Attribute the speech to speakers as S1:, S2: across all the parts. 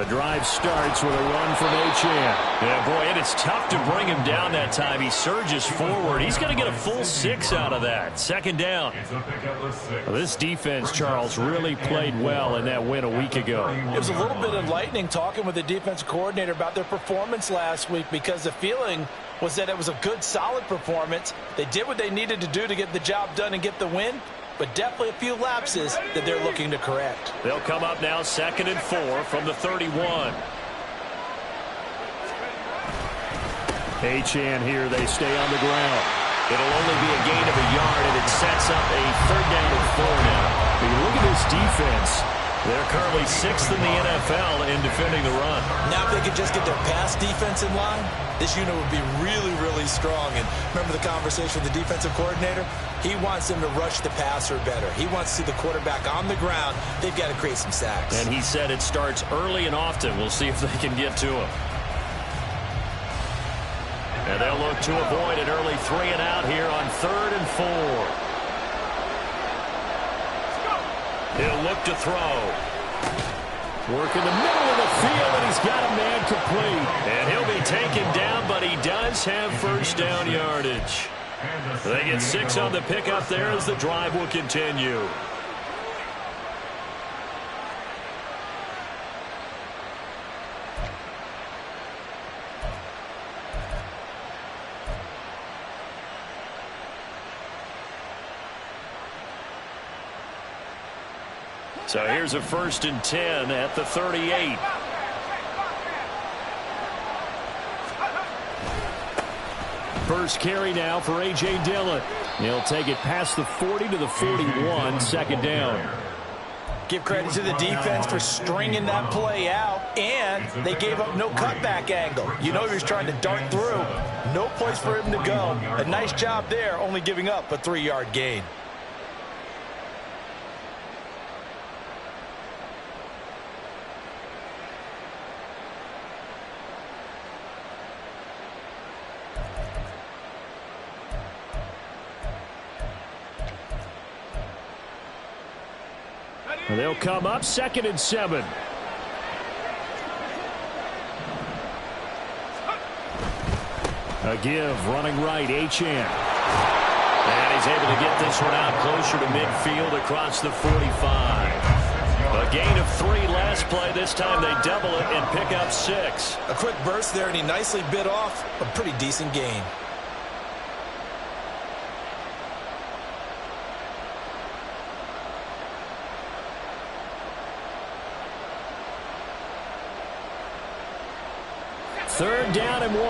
S1: The drive starts with a run from Achane.
S2: Yeah, boy, and it's tough to bring him down that time. He surges forward. He's going to get a full 6 out of that. Second down.
S1: Well, this defense, Charles, really played well in that win a week ago.
S3: It was a little bit enlightening talking with the defensive coordinator about their performance last week, because the feeling was that it was a good, solid performance. They did what they needed to do to get the job done and get the win, but definitely a few lapses that they're looking to correct.
S2: They'll come up now 2nd and 4 from the 31.
S1: Achane here, they stay on the ground.
S2: It'll only be a gain of a yard, and it sets up a 3rd down and 4 now.
S1: But you look at this defense.
S2: They're currently 6th in the NFL in defending the run.
S3: Now if they could just get their pass defense in line, this unit would be really, really strong. And remember the conversation with the defensive coordinator? He wants them to rush the passer better. He wants to see the quarterback on the ground. They've got to create some sacks.
S2: And he said it starts early and often. We'll see if they can get to him. And they'll look to avoid an early 3 and out here on 3rd and 4. He'll look to throw.
S1: Work in the middle of the field, and he's got a man complete.
S2: And he'll be taken down, but he does have 1st down yardage. They get 6 on the pickup there as the drive will continue. So here's a 1st and 10 at the 38.
S1: First carry now for A.J. Dillon. He'll take it past the 40 to the 41, 2nd down.
S3: Give credit to the defense for stringing that play out, and they gave up no cutback angle. You know he was trying to dart through. No place for him to go. A nice job there, only giving up a 3-yard gain.
S1: They'll come up 2nd and 7. A give, running right, Achane.
S2: And he's able to get this one out closer to midfield across the 45. A gain of 3 last play. This time they double it and pick up 6.
S3: A quick burst there, and he nicely bit off a pretty decent gain.
S1: Third down and 1.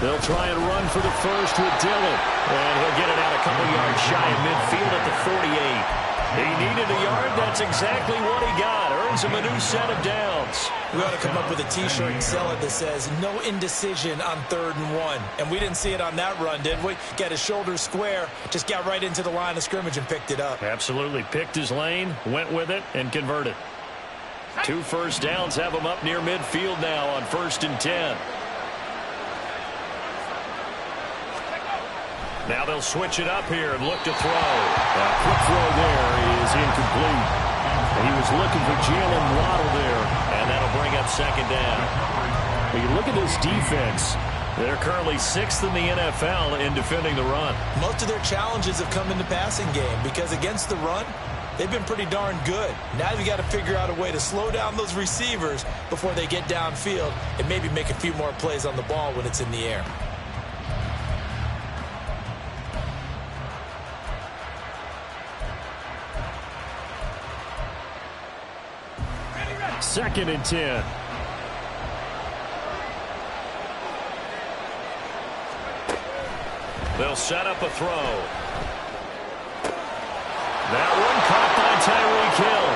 S1: They'll try and run for the first with Dillon.
S2: And he'll get it out a couple yards shy of midfield at the 48. He needed a yard. That's exactly what he got. Earns him a new set of downs.
S3: We ought to come up with a T-shirt and sell it that says, no indecision on 3rd and 1. And we didn't see it on that run, did we? Got his shoulders square, just got right into the line of scrimmage and picked it up.
S2: Absolutely. Picked his lane, went with it, and converted. 2 first downs have him up near midfield now on 1st and 10. Now they'll switch it up here and look to throw.
S1: A quick throw there is incomplete. He was looking for Jalen Waddle there.
S2: And that'll bring up 2nd down.
S1: When you look at this defense,
S2: they're currently 6th in the NFL in defending the run.
S3: Most of their challenges have come in the passing game because against the run, they've been pretty darn good. Now you've got to figure out a way to slow down those receivers before they get downfield and maybe make a few more plays on the ball when it's in the air.
S1: Second and 10.
S2: They'll set up a throw. That one caught by Tyreek Hill.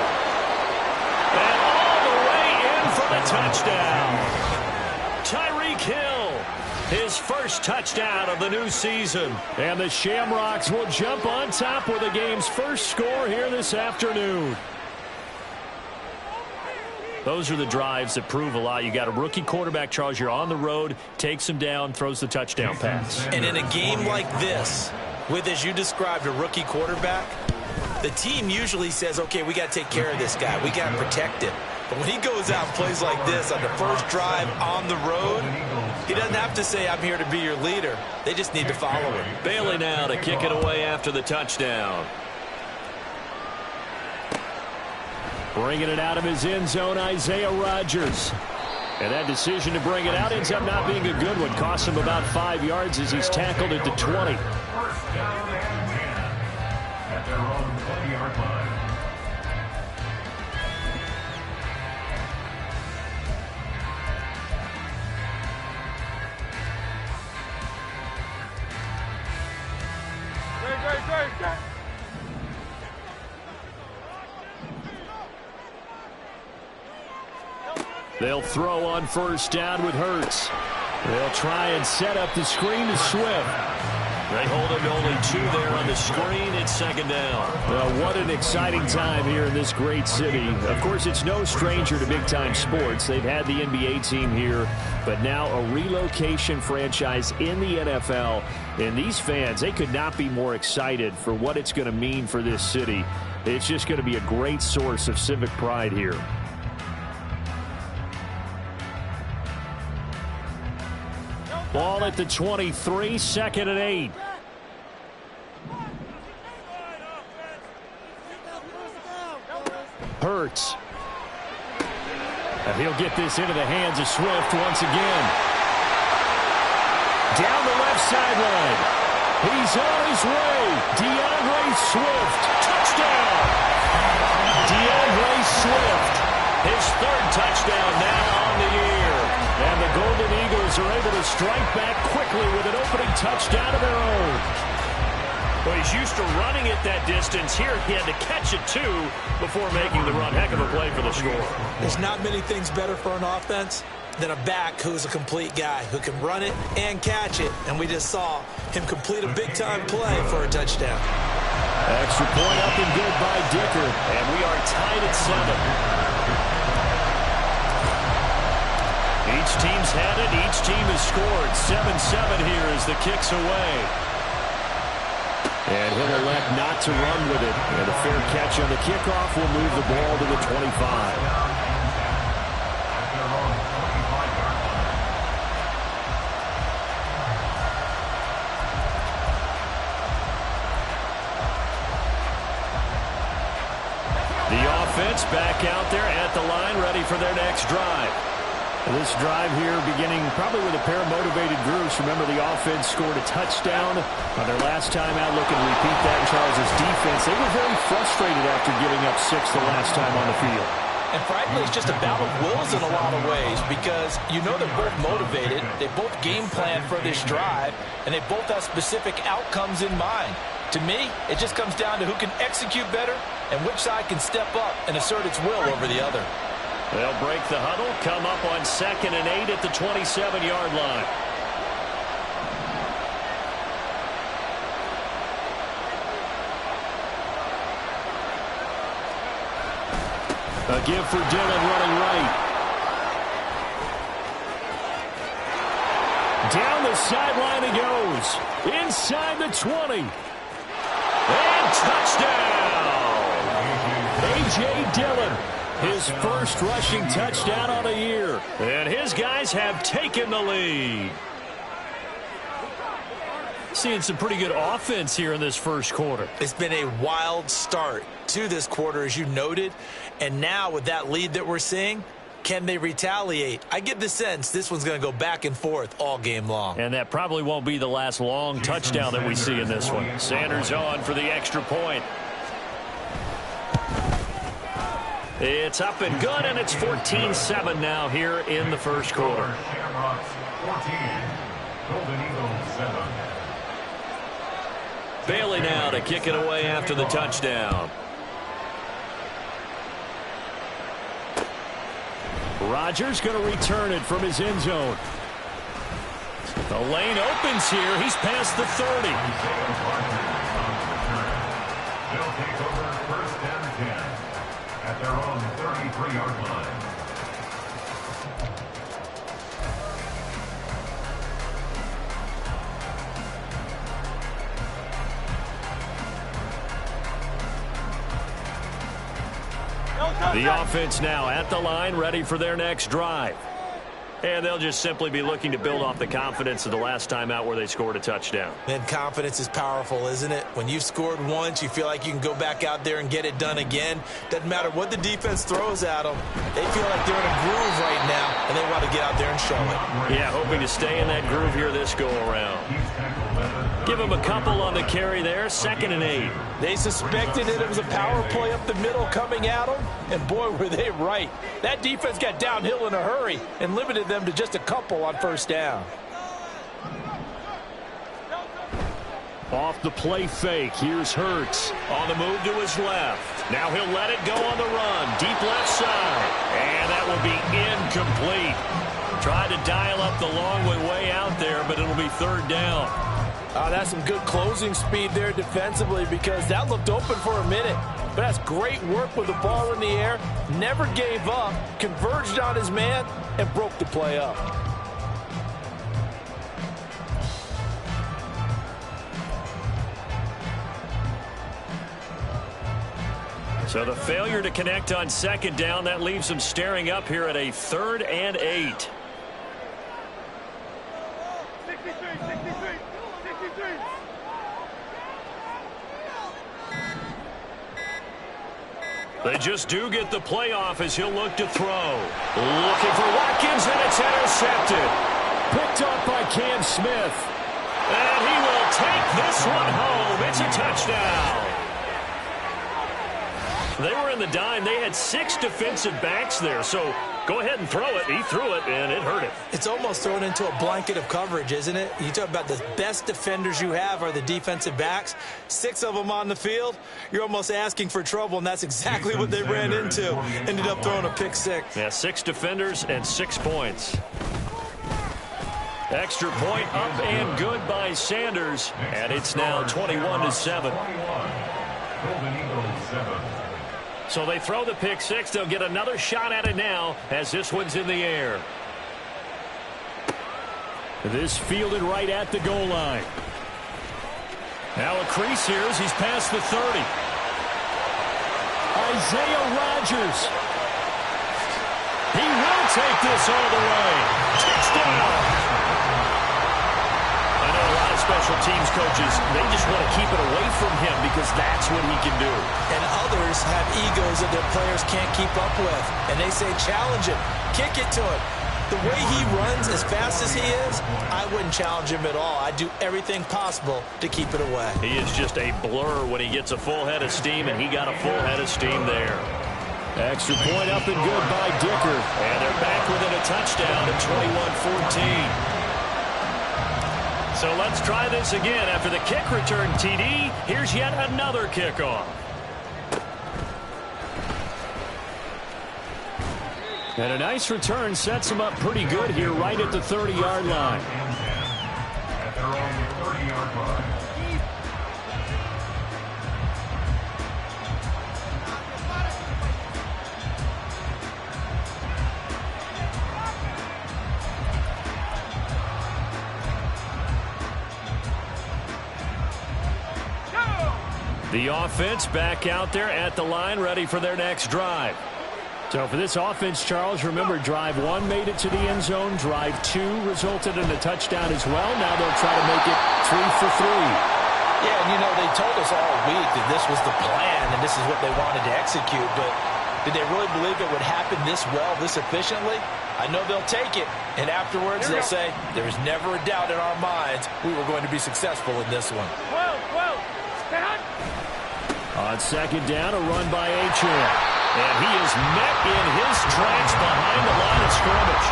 S2: And all the way in for the touchdown. Tyreek Hill, his first touchdown of the new season.
S1: And the Shamrocks will jump on top with the game's first score here this afternoon. Those are the drives that prove a lot. You got a rookie quarterback, Charles. You're on the road, takes him down, throws the touchdown pass.
S3: And in a game like this, with, as you described, a rookie quarterback, the team usually says, okay, we got to take care of this guy. We got to protect him. But when he goes out and plays like this on the first drive on the road, he doesn't have to say, I'm here to be your leader. They just need to follow him.
S2: Bailey now to kick it away after the touchdown.
S1: Bringing it out of his end zone, Isaiah Rodgers. And that decision to bring it out ends up not being a good one. Costs him about 5 yards as he's tackled at the 20.
S4: First down and 10 at their own 20-yard line.
S1: They'll throw on first down with Hurts. They'll try and set up the screen to Swift.
S2: They hold him to only 2 there on the screen. It's second down.
S1: Well, what an exciting time here in this great city. Of course, it's no stranger to big-time sports. They've had the NBA team here, but now a relocation franchise in the NFL. And these fans, they could not be more excited for what it's going to mean for this city. It's just going to be a great source of civic pride here. Ball at the 23, second and 8. Hurts. And he'll get this into the hands of Swift once again. Down the left sideline. He's on his way. DeAndre Swift. Touchdown.
S2: DeAndre Swift. His 3rd touchdown now on the year.
S1: And the Golden Eagles are able to strike back quickly with an opening touchdown of their own.
S2: Well, he's used to running it that distance. Here, he had to catch it, too, before making the run. Heck of a play for the score.
S3: There's not many things better for an offense than a back who's a complete guy who can run it and catch it. And we just saw him complete a big-time play for a touchdown.
S1: Extra point up and good by Dicker.
S2: And we are tied at 7. Each team's had it. Each team has scored. 7-7 here as the kick's away.
S1: And he'll elect not to run with it. And a fair catch on the kickoff will move the ball to the 25. The offense back out there at the line, ready for their next drive. This drive here beginning probably with a pair of motivated groups. Remember, the offense scored a touchdown on their last time out. Looking to repeat that in Charles' defense. They were very frustrated after giving up 6 the last time on the field.
S3: And frankly, it's just a battle of wills in a lot of ways because you know they're both motivated. They both game plan for this drive, and they both have specific outcomes in mind. To me, it just comes down to who can execute better and which side can step up and assert its will over the other.
S2: They'll break the huddle, come up on 2nd and 8 at the 27-yard line.
S1: A give for Dillon running right. Down the sideline he goes. Inside the 20.
S2: And touchdown!
S1: A.J. Dillon. His first rushing touchdown on the year.
S2: And his guys have taken the lead.
S1: Seeing some pretty good offense here in this first quarter.
S3: It's been a wild start to this quarter, as you noted. And now with that lead that we're seeing, can they retaliate? I get the sense this one's going to go back and forth all game long.
S1: And that probably won't be the last long touchdown that we see in this one.
S2: Sanders on for the extra point. It's up and good, and it's 14-7 now here in the first quarter.
S4: Shamrocks 14, Golden Eagles 7.
S2: Bailey now to kick it away after the touchdown.
S1: Rodgers going to return it from his end zone.
S2: The lane opens here. He's past the 30.
S4: They'll take over first and 10 at their own 33-yard line.
S1: The offense now at the line, ready for their next drive. And they'll just simply be looking to build off the confidence of the last time out where they scored a touchdown.
S3: And confidence is powerful, isn't it? When you've scored once, you feel like you can go back out there and get it done again. Doesn't matter what the defense throws at them. They feel like they're in a groove right now, and they want to get out there and show it.
S1: Yeah, hoping to stay in that groove here this go-around. Give him a couple on the carry there, 2nd and 8.
S3: They suspected that it was a power play up the middle coming at them, and boy, were they right. That defense got downhill in a hurry and limited them to just a couple on 1st down.
S1: Off the play fake, here's Hurts. On the move to his left. Now he'll let it go on the run, deep left side. And that will be incomplete. Tried to dial up the long way out there, but it'll be 3rd down.
S3: That's some good closing speed there defensively because that looked open for a minute. But that's great work with the ball in the air. Never gave up, converged on his man, and broke the play up.
S1: So the failure to connect on 2nd down, that leaves them staring up here at a 3rd and 8. They just do get the playoff as he'll look to throw. Looking for Watkins, and it's intercepted. Picked up by Cam Smith. And he will take this one home. It's a touchdown. They were in the dime. They had 6 defensive backs there, so go ahead and throw it. He threw it, and it hurt him.
S3: It's almost thrown into a blanket of coverage, isn't it? You talk about the best defenders you have are the defensive backs. 6 of them on the field. You're almost asking for trouble, and that's exactly what they ran into. Ended up throwing a pick 6.
S1: Yeah, 6 defenders and 6 points. Extra point up and good by Sanders, and it's now 21-7. So they throw the pick 6. They'll get another shot at it now as this one's in the air. This fielded right at the goal line. Now a crease here as he's past the 30. Isaiah Rodgers. He will take this all the way. Touchdown. I know a lot of special teams coaches, they just want to keep it away from him because that's what he can do.
S3: And others have egos that their players can't keep up with. And they say, challenge him, kick it to him. The way he runs as fast as he is, I wouldn't challenge him at all. I'd do everything possible to keep it away.
S1: He is just a blur when he gets a full head of steam, and he got a full head of steam there. Extra point up and good by Dicker. And they're back within a touchdown at 21-14. So let's try this again. After the kick return TD, here's yet another kickoff. And a nice return sets him up pretty good here right at the 30-yard line.
S4: At their own 30-yard line.
S1: The offense back out there at the line, ready for their next drive. So for this offense, Charles, remember, drive 1 made it to the end zone. Drive 2 resulted in a touchdown as well. Now they'll try to make it 3 for 3.
S3: Yeah, and you know, they told us all week that this was the plan and this is what they wanted to execute. But did they really believe it would happen this well, this efficiently? I know they'll take it. And afterwards, they'll say, there was never a doubt in our minds we were going to be successful in this one.
S1: On 2nd down, a run by Achane. And he is met in his tracks behind the line of scrimmage.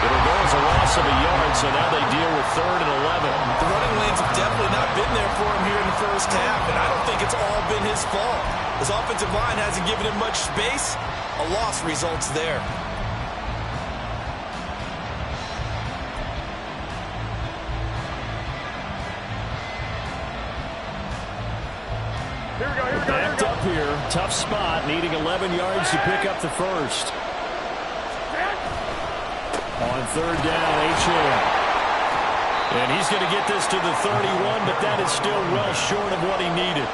S1: It'll go as a loss of a yard, so now they deal with 3rd and 11.
S3: The running lanes have definitely not been there for him here in the first half, and I don't think it's all been his fault. His offensive line hasn't given him much space. A loss results there.
S1: Backed up here, tough spot, needing 11 yards to pick up the first. On 3rd down, Achane.
S2: And he's going to get this to the 31, but that is still well short of what he needed.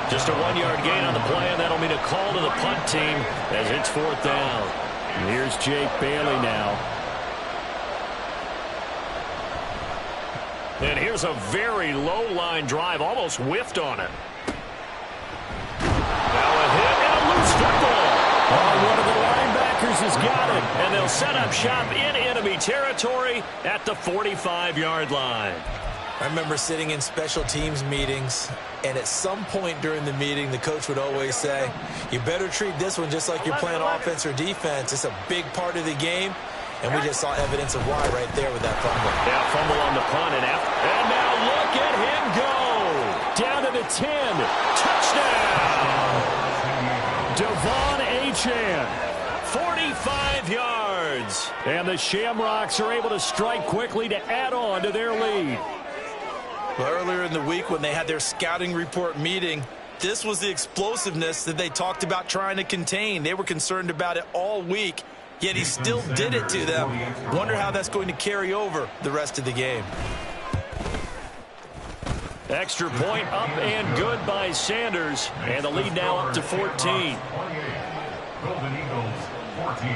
S2: Just a 1-yard gain on the play, and that'll mean a call to the punt team as it's 4th down.
S1: And here's Jake Bailey now.
S2: And here's a very low-line drive, almost whiffed on it. Now a hit and a loose football.
S1: Oh, one of the linebackers has got it.
S2: And they'll set up shop in enemy territory at the 45-yard line.
S3: I remember sitting in special teams meetings, and at some point during the meeting, the coach would always say, you better treat this one just like you're playing offense or defense. It's a big part of the game, and we just saw evidence of why right there with that fumble.
S2: Yeah, fumble on the punt, and now look at him go.
S1: Down to the 10. Touchdown. Devon Achane.
S2: 45 yards.
S1: And the Shamrocks are able to strike quickly to add on to their lead.
S3: Well, earlier in the week when they had their scouting report meeting, this was the explosiveness that they talked about trying to contain. They were concerned about it all week, yet he still did it to them. Wonder how that's going to carry over the rest of the game.
S2: Extra point up and good by Sanders. And the lead now up to 14.
S4: Golden Eagles 14.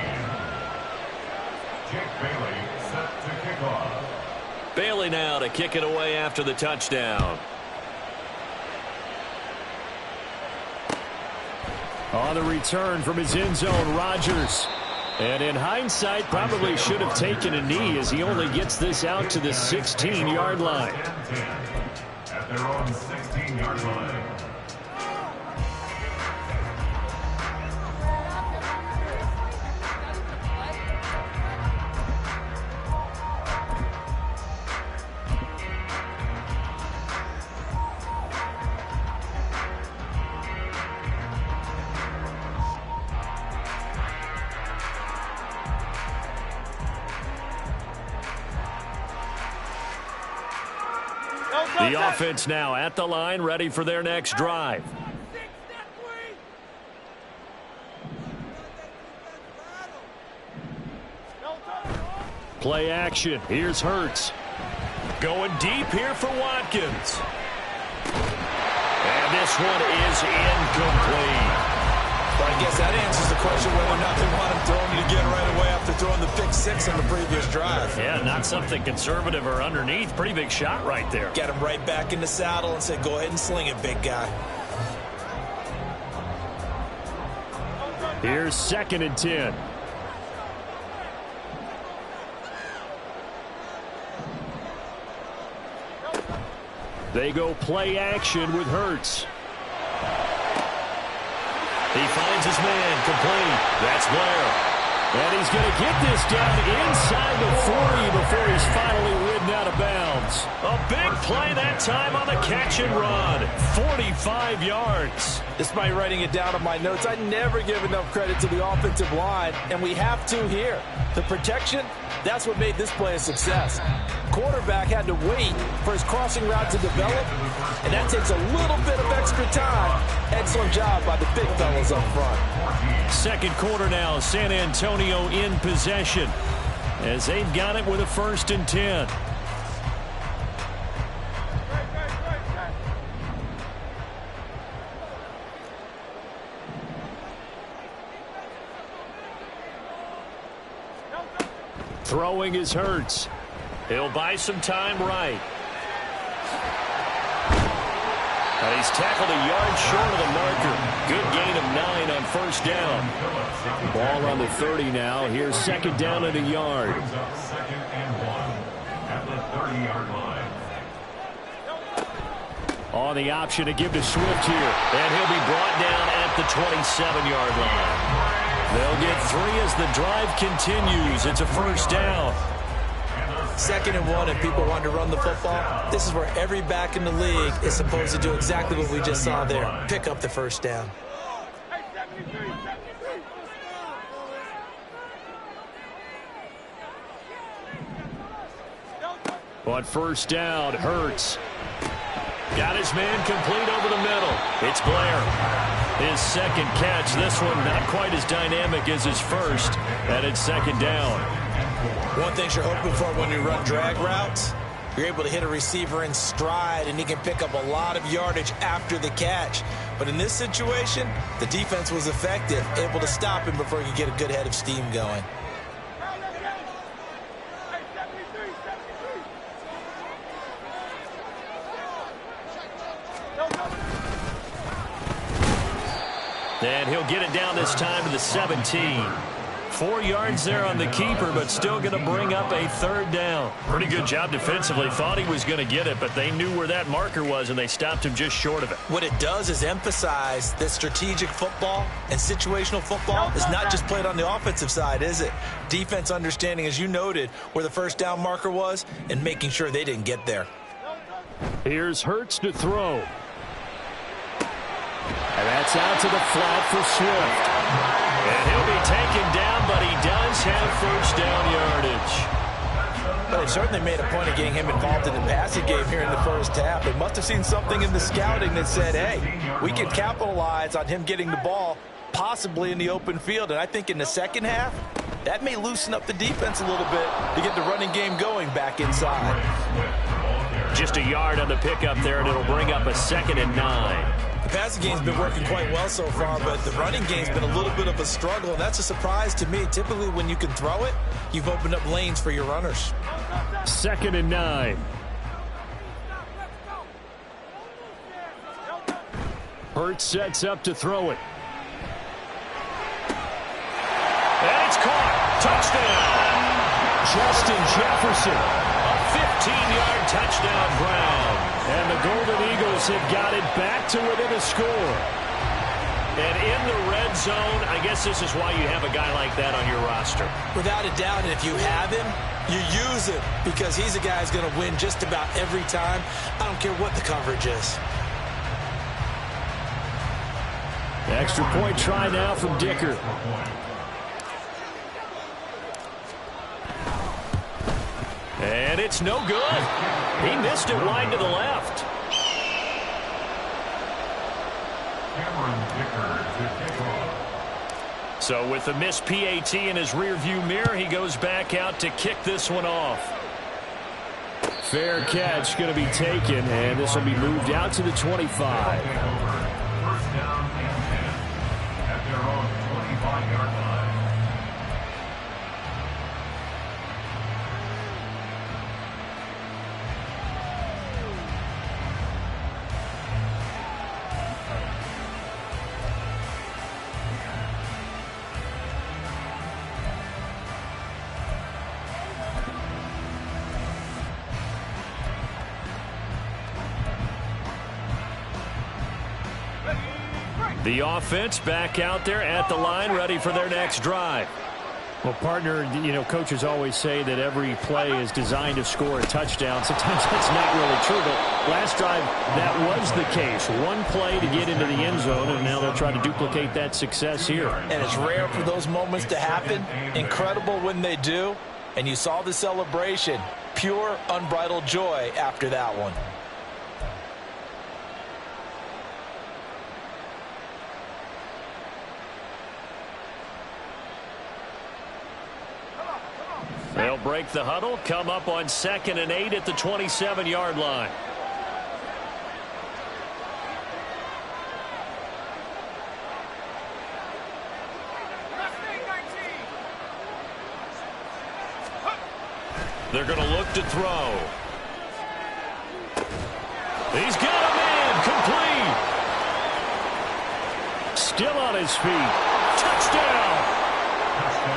S4: Jake Bailey set to kick off.
S2: Bailey now to kick it away after the touchdown.
S1: On the return from his end zone, Rodgers. And in hindsight, probably should have taken a knee as he only gets this out to the 16-yard line.
S4: At their own 16-yard line.
S1: The offense now at the line, ready for their next drive. Play action. Here's Hurts.
S2: Going deep here for Watkins. And this one is incomplete.
S3: But I guess that answers the question whether or not they want him throwing it again right away after throwing the pick 6 on the previous drive.
S2: Yeah, not something conservative or underneath. Pretty big shot right there.
S3: Got him right back in the saddle and said, go ahead and sling it, big guy.
S1: Here's 2nd and 10. They go play action with Hurts.
S2: He finds his man, complete. That's Blair.
S1: And he's going to get this down inside the 40 before he's finally ridden out of bounds.
S2: A big play that time on the catch and run. 45 yards.
S3: Despite writing it down on my notes, I never give enough credit to the offensive line, and we have to here. The protection, that's what made this play a success. Quarterback had to wait for his crossing route to develop, and that takes a little bit of extra time. Excellent job by the big fellas up front.
S1: 2nd quarter now, San Antonio in possession as they've got it with a 1st and 10. Throwing is Hurts.
S2: He'll buy some time right. And he's tackled a yard short of the marker. Good gain of 9 on 1st down.
S1: Ball on the 30 now. Here's 2nd down and a yard.
S4: 2nd and 1 at the 30-yard line.
S1: On the option to give to Swift here.
S2: And he'll be brought down at the 27-yard line.
S1: They'll get 3 as the drive continues. It's a 1st down.
S3: 2nd and 1, and people want to run the football. This is where every back in the league is supposed to do exactly what we just saw there. Pick up the 1st down.
S1: On 1st down, Hurts.
S2: Got his man complete over the middle. It's Blair. His 2nd catch. This one not quite as dynamic as his first. And it's 2nd down.
S3: One thing you're hoping for when you run drag routes You're able to hit a receiver in stride, and he can pick up a lot of yardage after the catch. But in this situation, the defense was effective, able to stop him before he could get a good head of steam going.
S1: And he'll get it down this time to the 17. 4 yards there on the keeper, but still going to bring up a third down.
S2: Pretty good job defensively. Thought he was going to get it, but they knew where that marker was, and they stopped him just short of it.
S3: What it does is emphasize that strategic football and situational football is not just played on the offensive side, is it? Defense understanding, as you noted, where the first down marker was and making sure they didn't get there.
S1: Here's Hurts to throw. And that's out to the flat for Swift.
S2: And he'll be taken down, but he does have first down yardage.
S3: Well, they certainly made a point of getting him involved in the passing game here in the first half. They must have seen something in the scouting that said, hey, we can capitalize on him getting the ball possibly in the open field. And I think in the second half, that may loosen up the defense a little bit to get the running game going back inside.
S1: Just a yard on the pickup there, and it'll bring up a 2nd and 9.
S3: The passing game's been working quite well so far, but the running game's been a little bit of a struggle, and that's a surprise to me. Typically, when you can throw it, you've opened up lanes for your runners.
S1: 2nd and 9. Hurts sets up to throw it.
S2: And it's caught. Touchdown.
S1: Justin Jefferson.
S2: A 15-yard touchdown, Brown.
S1: And the Golden Eagles have got it back to within a score.
S2: And in the red zone, I guess this is why you have a guy like that on your roster.
S3: Without a doubt, and if you have him, you use him because he's a guy who's going to win just about every time. I don't care what the coverage is.
S1: Extra point try now from Dicker.
S2: And it's no good. He missed it wide to the left. So with the missed PAT in his rearview mirror, he goes back out to kick this one off.
S1: Fair catch going to be taken, and this will be moved out to the 25.
S4: First down and 10 at their own 25-yard line.
S2: The offense back out there at the line, ready for their next drive.
S1: Well, partner, you know, coaches always say that every play is designed to score a touchdown. Sometimes that's not really true, but last drive, that was the case. One play to get into the end zone, and now they'll try to duplicate that success here.
S3: And it's rare for those moments to happen. Incredible when they do. And you saw the celebration. Pure, unbridled joy after that one.
S2: They'll break the huddle, come up on 2nd and 8 at the 27-yard line. They're going to look to throw. He's got a man, complete.
S1: Still on his feet.
S2: Touchdown.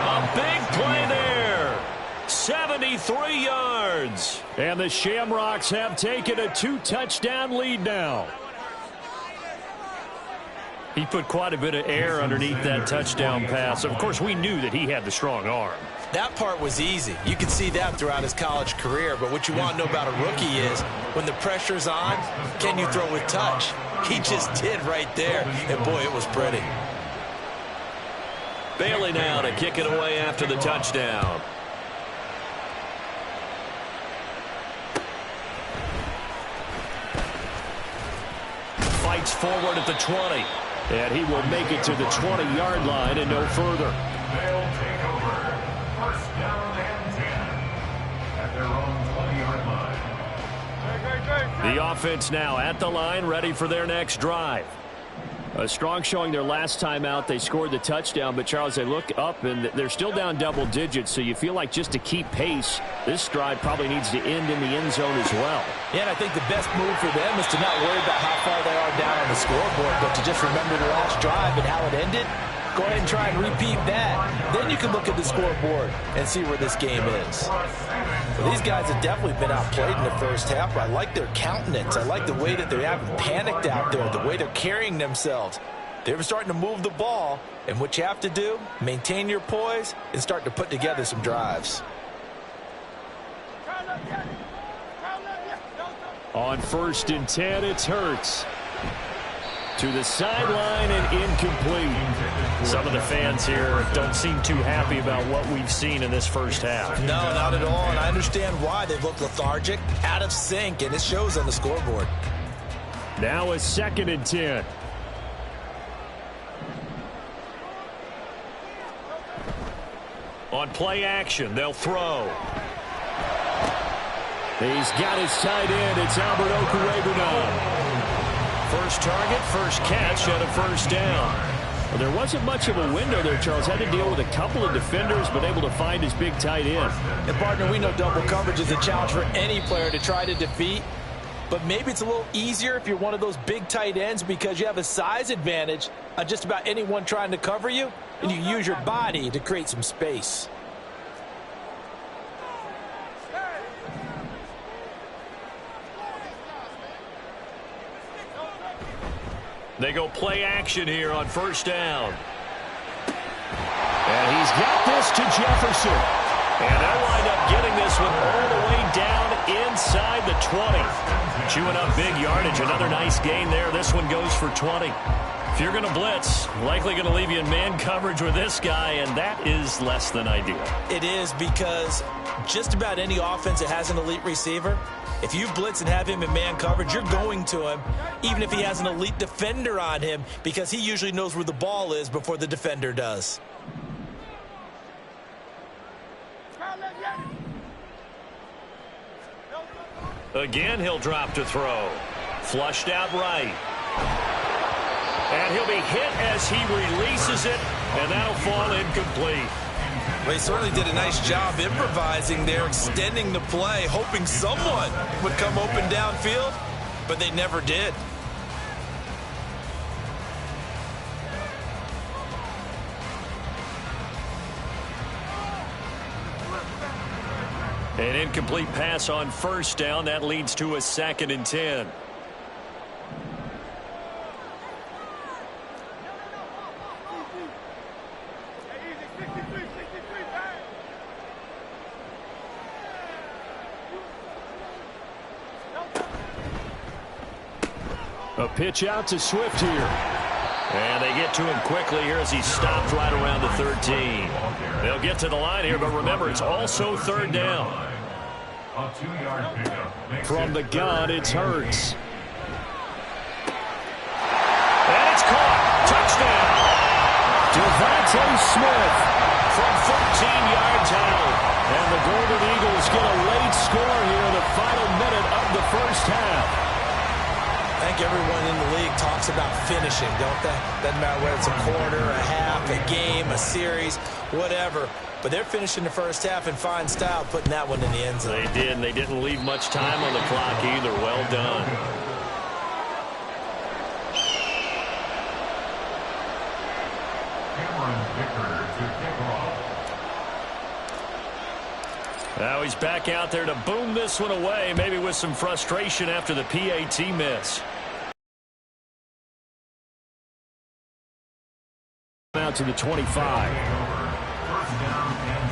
S2: A big play there. 73 yards.
S1: And the Shamrocks have taken a 2-touchdown lead now.
S2: He put quite a bit of air underneath that touchdown pass. Of course, we knew that he had the strong arm.
S3: That part was easy. You could see that throughout his college career. But what you want to know about a rookie is when the pressure's on, can you throw with touch? He just did right there. And, boy, it was pretty.
S2: Bailey now to kick it away after the touchdown. Fights forward at the 20.
S1: And he will make it to the 20-yard line and no further.
S4: They'll take over. First down and 10 at their own 20-yard line.
S1: The offense now at the line, ready for their next drive. A strong showing their last time out. They scored the touchdown, but, Charles, they look up, and they're still down double digits, so you feel like just to keep pace, this drive probably needs to end in the end zone as well.
S3: Yeah, and I think the best move for them is to not worry about how far they are down on the scoreboard, but to just remember the last drive and how it ended. Go ahead and try and repeat that. Then you can look at the scoreboard and see where this game is. Well, these guys have definitely been outplayed in the first half. I like their countenance. I like the way that they haven't panicked out there, the way they're carrying themselves. They're starting to move the ball, and what you have to do, maintain your poise and start to put together some drives.
S1: On 1st and 10, it's Hurts. To the sideline and incomplete.
S2: Some of the fans here don't seem too happy about what we've seen in this first half.
S3: No, not at all, and I understand why. They've looked lethargic, out of sync, and it shows on the scoreboard.
S1: Now a 2nd and 10.
S2: On play action, they'll throw.
S1: He's got his tight end. It's Albert Okwuegbunam.
S2: First target, first catch, and a first down.
S1: Well, there wasn't much of a window there, Charles. Had to deal with a couple of defenders, but able to find his big tight end.
S3: And, partner, we know double coverage is a challenge for any player to try to defeat. But maybe it's a little easier if you're one of those big tight ends because you have a size advantage on just about anyone trying to cover you, and you use your body to create some space.
S2: They go play action here on first down.
S1: And he's got this to Jefferson.
S2: And they'll wind up getting this one all the way down inside the 20. Chewing up big yardage. Another nice gain there. This one goes for 20. If you're going to blitz, likely going to leave you in man coverage with this guy, and that is less than ideal.
S3: It is, because just about any offense that has an elite receiver, if you blitz and have him in man coverage, you're going to him, even if he has an elite defender on him, because he usually knows where the ball is before the defender does.
S2: Again, he'll drop to throw. Flushed out right. And he'll be hit as he releases it, and that'll fall incomplete.
S3: Well, he certainly did a nice job improvising there, extending the play, hoping someone would come open downfield, but they never did.
S2: An incomplete pass on first down. That leads to a 2nd and 10.
S1: A pitch out to Swift here.
S2: And they get to him quickly here as he stopped right around the 13. They'll get to the line here, but remember, it's also 3rd down.
S4: A 2-yard pickup.
S1: From the gun, it's Hurts.
S2: And it's caught. Touchdown.
S1: Devontae Smith
S2: From 14 yards out.
S1: And the Golden Eagles get a late score here in the final minute of the first half.
S3: I think everyone in the league talks about finishing, don't they? Doesn't matter whether it's a quarter, a half, a game, a series, whatever. But they're finishing the first half in fine style, putting that one in the end zone.
S2: They did, and they didn't leave much time on the clock either. Well done.
S4: Cameron Vickers to kick off.
S2: Now he's back out there to boom this one away, maybe with some frustration after the PAT miss.
S1: Out to the 25.
S4: First down and